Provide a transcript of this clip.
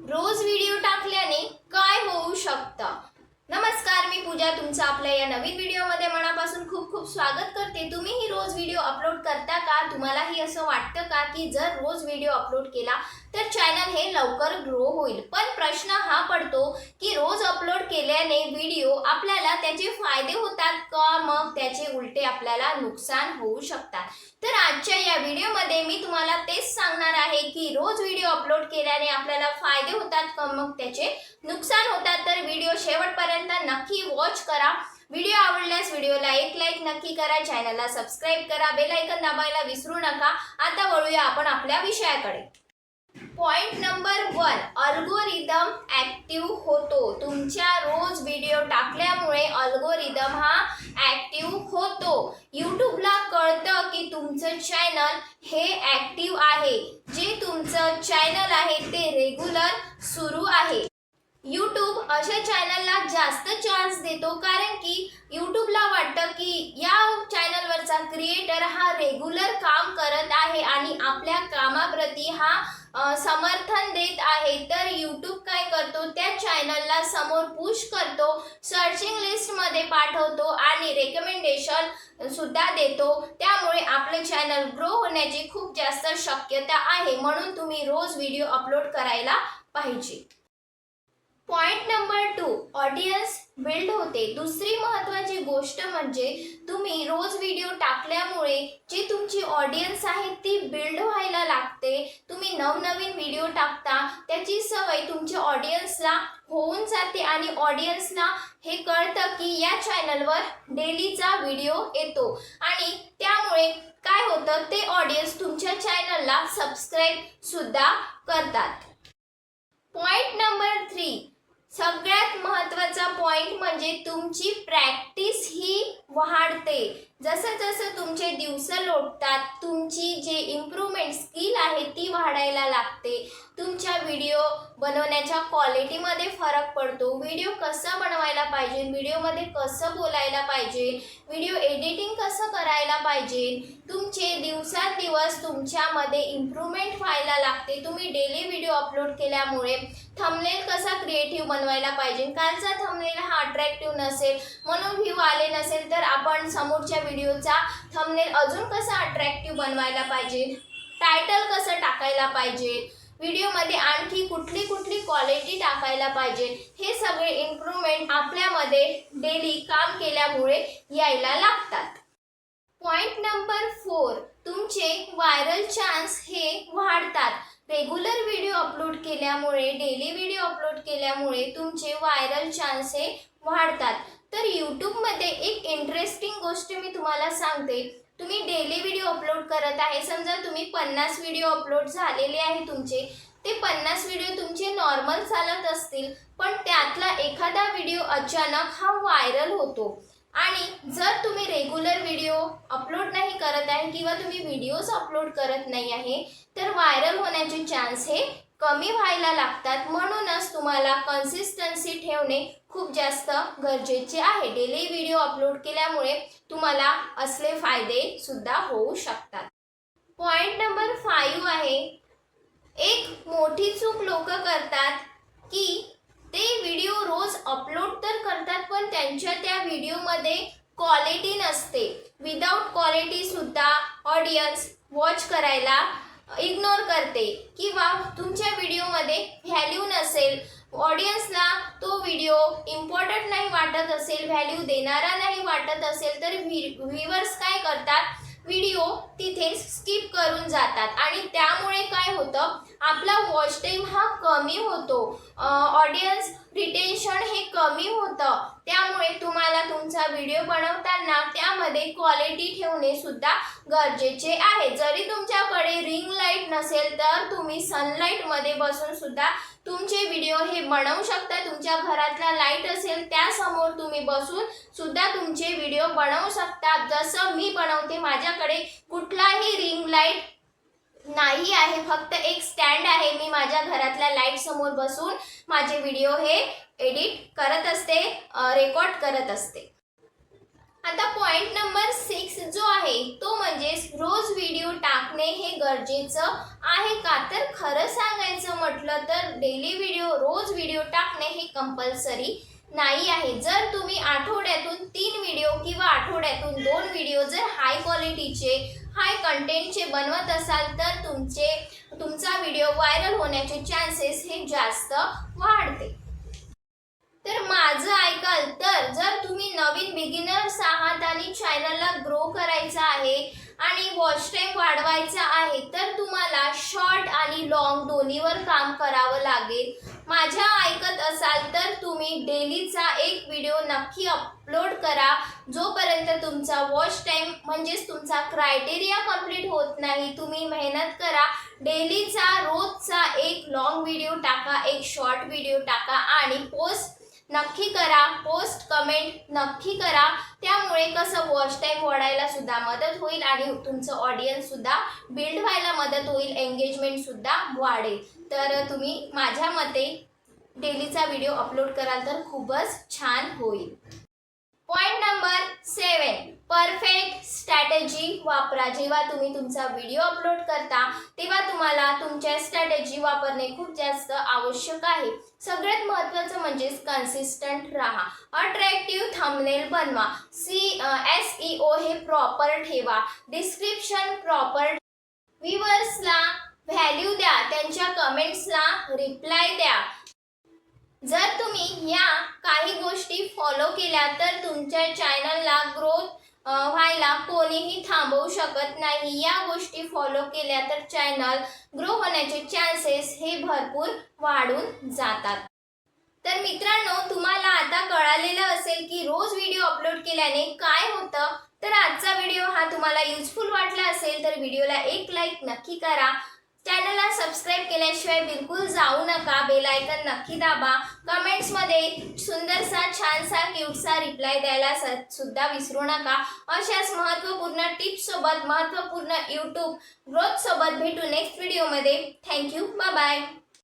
रोज video टाकल्याने काय होऊ शकतं? नमस्कार, मी पूजा तुमचं आपल्या या नवीन व्हिडिओमध्ये मनापासून खूप खूप स्वागत करते। तुम्हीही रोज व्हिडिओ अपलोड करता का? तुम्हालाही असं वाटतं का की जर रोज व्हिडिओ अपलोड केला तर चॅनल हे लवकर ग्रो होईल? पण प्रश्न हा पडतो की रोज अपलोड केल्याने व्हिडिओ आपल्याला त्याचे फायदे होतात का, मग त्याचे उलटे आपल्याला नुकसान होऊ शकतात? तर आजच्या या व्हिडिओमध्ये मी तुम्हाला तेच सांगणार आहे की रोज व्हिडिओ अपलोड केल्याने आपल्याला फायदे होतात का, मग त्याचे नुकसान होतात? तर व्हिडिओ शेवटपर्यंत नक्की वॉच करा। व्हिडिओ आवडल्यास व्हिडिओला एक लाईक नक्की करा, चॅनलला सबस्क्राइब करा, बेल आयकॉन दाबायला विसरू नका। आता वळूया आपण आपल्या विषयाकडे। पॉइंट नंबर 1, अल्गोरिदम ऍक्टिव्ह होतो। तुमच्या रोज व्हिडिओ टाकल्यामुळे अल्गोरिदम हा ऍक्टिव्ह होतो। यूट्यूबला कळतं की तुमचं चॅनल हे ऍक्टिव्ह आहे, जे तुमचं चॅनल आहे ते रेग्युलर सुरू आहे। यूट्यूब अशा चॅनलला जास्त चान्स देतो, कारण की यूट्यूबला वाटतं की या चॅनलवरचा क्रिएटर हा रेग्युलर काम करत आहे आणि आपल्या कामाप्रती हा समर्थन देत आहे। तर यूट्यूब काय करतो, त्या चॅनलला समोर पुश करतो, सर्चिंग लिस्टमध्ये पाठवतो आणि रेकमेंडेशन सुद्धा देतो। त्यामुळे आपलं चॅनल ग्रो होण्याची खूप जास्त शक्यता आहे, म्हणून तुम्ही रोज व्हिडिओ अपलोड करायला पाहिजे। पॉइंट नंबर 2, ऑडियन्स बिल्ड होते। दुसरी महत्त्वाची गोष्ट म्हणजे तुम्ही रोज व्हिडिओ टाकल्यामुळे जी तुमची ऑडियन्स आहे ती बिल्ड व्हायला लागते। तुम्ही नवनवीन व्हिडिओ टाकता, त्याची सवय तुमच्या ऑडियन्सला होऊन जाते आणि ऑडियन्सला हे कळतं की या चॅनलवर डेलीचा व्हिडिओ येतो आणि त्यामुळे काय होतं, ते ऑडियन्स तुमच्या चॅनलला सबस्क्राइब सुद्धा करतात। पॉइंट नंबर 3, सगळ्यात महत्त्वाचा पॉइंट म्हणजे तुमची प्रॅक्टिस ही वाढते। जसं जसं तुमचे दिवस लोटतात, तुमची जे इम्प्रूव्हमेंट स्किल आहे ती वाढायला लागते। तुमच्या व्हिडिओ बनवण्याच्या क्वालिटीमध्ये फरक पडतो। व्हिडिओ कसा बनवायला पाहिजे, व्हिडिओमध्ये कसं बोलायला पाहिजे, व्हिडिओ एडिटिंग कसं करायला पाहिजे, तुमचे दिवसांदिवस तुमच्यामध्ये इम्प्रूव्हमेंट व्हायला लागते। तुम्ही डेली व्हिडिओ अपलोड केल्यामुळे थंबनेल कसा क्रिएटिव्ह बनवायला पाहिजे, कालचा थंबनेल हा अट्रॅक्टिव्ह नसेल म्हणून व्ह्यू आले नसेल तर आपण समोरच्या व्हिडिओचा थंबनेल अजून कसा अट्रॅक्टिव्ह बनवायला पाहिजे, टायटल कसं टाकायला पाहिजे, व्हिडिओमध्ये आणखी कुठली कुठली क्वालिटी टाकायला पाहिजे, हे सगळे इम्प्रूव्हमेंट आपल्यामध्ये डेली काम केल्यामुळे यायला लागतात। पॉइंट नंबर 4, तुमचे व्हायरल चान्स हे वाढतात। रेग्युलर व्हिडिओ अपलोड केल्यामुळे, डेली व्हिडिओ अपलोड केल्यामुळे तुमचे व्हायरल चान्स हे वाढतात। तर यूट्यूबमध्ये एक इंटरेस्टिंग गोष्ट मी तुम्हाला सांगते। तुम्ही डेली व्हिडिओ अपलोड करत आहे, समजा तुम्ही 50 व्हिडिओ अपलोड झालेले आहे तुमचे, ते 50 व्हिडिओ तुमचे नॉर्मल चालत असतील, पण त्यातला एखादा व्हिडिओ अचानक हा व्हायरल होतो आणि जर तुम्ही रेग्युलर व्हिडिओ अपलोड नाही करत आहे किंवा तुम्ही व्हिडिओज अपलोड करत नाही आहे तर व्हायरल होण्याचे चान्स हे कमी व्हायला लागतात। म्हणूनच तुम्हाला कन्सिस्टन्सी ठेवणे खूप जास्त गरजेचे आहे। डेली व्हिडिओ अपलोड केल्यामुळे तुम्हाला असले फायदे सुद्धा होऊ शकतात। पॉइंट नंबर 5 आहे, एक मोठी चूक लोक करतात की ते व्हिडिओ रोज अपलोड तर करतात पण त्यांच्या त्या व्हिडिओमध्ये क्वालिटी नसते। विदाउट क्वालिटी सुद्धा ऑडियन्स वॉच करायला इग्नोर करते किंवा तुमच्या व्हिडिओमध्ये व्हॅल्यू नसेल, ऑडियन्सला तो व्हिडिओ इम्पॉर्टंट नाही वाटत असेल, व्हॅल्यू देणारा नाही वाटत असेल तर व्ह्यूअर्स काय करतात, व्हिडिओ तिथे स्किप करून जातात आणि त्यामुळे काय होतं, आपला वॉच टाइम हा कमी होतो, ऑडियन्स रिटेन्शन हे कमी होतं। त्यामुळे तुम्हाला तुमचा व्हिडिओ बनवताना त्यामध्ये क्वालिटी ठेवणे सुद्धा गरजेचे आहे। जरी तुमच्याकडे रिंग लाईट नसेल तर तुम्ही सनलाईटमध्ये बसून सुद्धा तुमचे व्हिडिओ हे बनवू शकता। तुमच्या घरातला लाईट असेल त्यासमोर तुम्ही बसून सुद्धा तुमचे व्हिडिओ बनवू शकता। जसं मी बनवते, माझ्याकडे कुठलाही रिंग लाईट नाही आहे, फक्त एक स्टँड आहे। मी माझ्या घरातल्या लाईट समोर बसून माझे व्हिडिओ हे एडिट करत असते, रेकॉर्ड करत असते। आता पॉइंट नंबर 6 जो आहे तो म्हणजे रोज व्हिडिओ टाकणे हे गरजेचं आहे का? तर खरं सांगायचं म्हटलं तर डेली रोज व्हिडिओ टाकणे हे कंपल्सरी नाही आहे. जर तुम्ही आठवड्यातून 3 व्हिडिओ किंवा आठवड्यातून 2 व्हिडिओ जर हाय क्वालिटीचे हाय कंटेंटचे बनवत असाल तर तुमचा व्हिडिओ व्हायरल होण्याचे चान्सेस हे जास्त वाढते. तर माझं ऐकाल तर जर तुम्ही नवीन बिगिनर्स आहात आणि चॅनलला ग्रो करायचं आहे आणि वॉच टाईम वाढवायचा आहे तर तुम्हाला शॉर्ट आणि लॉंग दोन्हीवर काम करावं लागेल. माझ्या ऐकत असाल तर तुम्ही डेलीचा एक व्हिडिओ नक्की अपलोड करा. जोपर्यंत तुमचा वॉच टाईम म्हणजेच तुमचा क्रायटेरिया कंप्लीट होत नाही तुम्ही मेहनत करा. डेलीचा रोजचा एक लॉंग व्हिडिओ टाका, एक शॉर्ट व्हिडिओ टाका आणि पोस्ट नक्की करा, पोस्ट कमेंट नक्की करा. त्यामुळे कसं वॉच टाईम वाढायला सुद्धा मदत होईल आणि तुमचं ऑडियन्स सुद्धा बिल्ड व्हायला मदत होईल, एंगेजमेंट सुद्धा वाढेल. तर तुम्ही माझ्या मते डेलीचा व्हिडिओ अपलोड कराल तर खूपच छान होईल. पॉइंट नंबर 7 परफेक्ट स्ट्रॅटेजी वापरा. जेव्हा तुम्ही तुमचा व्हिडिओ अपलोड करता तेव्हा तुम्हाला तुमच्या स्ट्रॅटेजी वापरणे खूप जास्त आवश्यक आहे. सगळ्यात महत्त्वाचं म्हणजे कन्सिस्टंट राहा. अट्रॅक्टिव्ह थंबनेल बनवा. SEO हे प्रॉपर ठेवा. डिस्क्रिप्शन प्रॉपर, व्ह्यूअर्सला व्हॅल्यू द्या, त्यांच्या कमेंट्सला रिप्लाय द्या. जर तुम्ही या काही गोष्टी फॉलो केल्या तर तुमच्या चॅनलला ग्रोथ व्हायला कोणीही थांबवू शकत नाही. या गोष्टी फॉलो केल्या तर चॅनल ग्रो होण्याचे चान्सेस हे भरपूर वाढून जातात. तर मित्रांनो, तुम्हाला आता कळालेलं असेल की रोज व्हिडिओ अपलोड केल्याने काय होतं. तर आजचा व्हिडिओ हा तुम्हाला युजफुल वाटला असेल तर व्हिडिओला एक लाईक नक्की करा. चॅनलला सबस्क्राईब केल्याशिवाय बिलकुल जाऊ नका. बेल आयकन नक्की दाबा. कमेंट्समध्ये सुंदरसा छानसा क्यूटसा रिप्लाय द्यायला सुद्धा विसरू नका. अशाच महत्त्वपूर्ण टिप्स सोबत महत्त्वपूर्ण यूट्यूब ग्रोथ सोबत भेटू नेक्स्ट व्हिडिओमध्ये. थँक्यू. Bye bye.